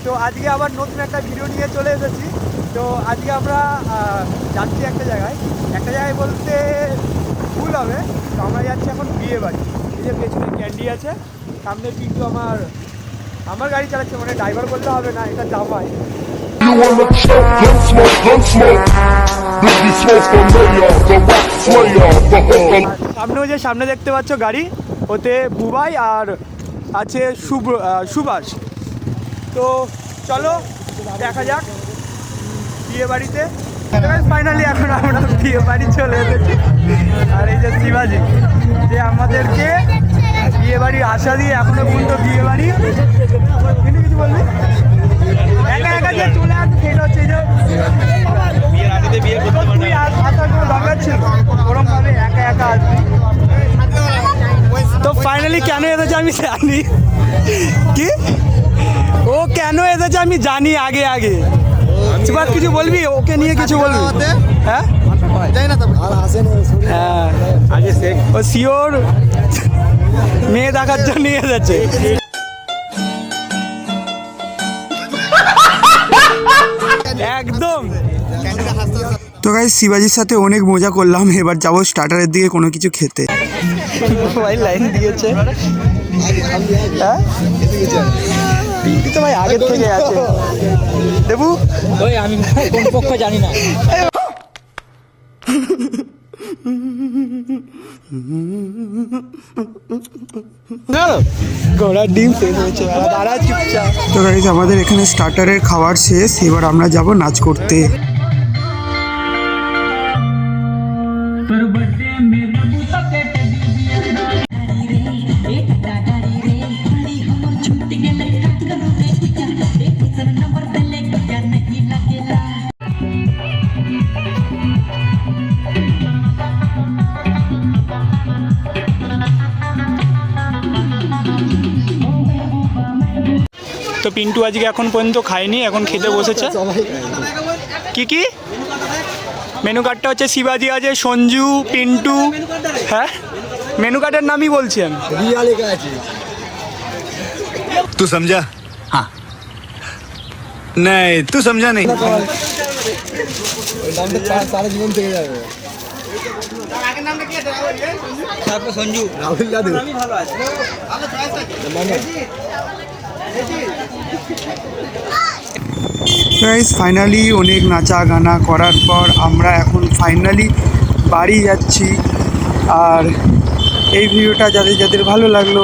তো আজকে আবার নতুন একটা ভিডিও নিয়ে চলে এসেছি। তো আজকে আমরা যাচ্ছি একটা জায়গায় বলতে ভুল হবে। তো আমরা যাচ্ছি এখন বিয়ে বাড়ি। এই যে পেছনে ক্যান্ডি আছে, সামনে কিন্তু আমার গাড়ি চালাচ্ছে, মানে ড্রাইভার বলতে হবে না, এটা জামাই। সামনে দেখতে পাচ্ছ গাড়ি, ওতে বুবাই আর আছে সুভাষ। তো চলো দেখা যাক বিয়ে বাড়িতে। ফাইনালি এখন আমরা বিয়ে বাড়ি চলে এসেছি। আর এই যে শিবাজি, যে আমাদেরকে বিয়ে বাড়ির আশা দিয়ে এখনো পর্যন্ত বিয়ে বাড়ি কিছু বলবি একা একা যে চলে আসছে, সেটা হচ্ছে যে আসার কোনো দরকার ছিল, ওরকম ভাবে একা একা আসবি। তো ফাইনালি কেন এসেছে আমি জানি, কি ও কেন এসেছে আমি জানি আগে আগে। এবার কিছু বলবি ওকে নিয়ে, কিছু বলবি? হ্যাঁ হ্যাঁ, ও শিওর মেয়ে দেখার জন্য এসেছে। একদম। তো গাইস শিবাজির সাথে অনেক মজা করলাম, এবার যাবো স্টার্টারের দিকে কোনো কিছু খেতে। ভাই লাইন দিয়েছে, হ্যাঁ তো ভাই আগের থেকে আছে। দেবু ওই আমি কোন পক্ষ জানি না। ঘোড়ার ডিম শেষ হয়েছে, দাঁড়া চুপচাপ। তো গাইস আমাদের এখানে স্টার্টারের খাবার শেষ, এবার আমরা যাব নাচ করতে। তো পিন্টু আজকে এখন পর্যন্ত খায়নি, এখন খেতে বসেছে। কি মেনু কার্ডটা হচ্ছে শিবাজি আছে, সঞ্জু, পিন্টু। হ্যাঁ মেনু কার্ডের নামই বলছি আমি। तू समझा? हाँ नहीं तू समझा नहीं। সারা জীবন থেকে যাবে। সঞ্জু রাহুল দাদু গাইস ফাইনালি অনেক নাচা গানা করার পর আমরা এখন ফাইনালি বাড়ি যাচ্ছি। আর এই ভিডিওটা যাদের যাদের ভালো লাগলো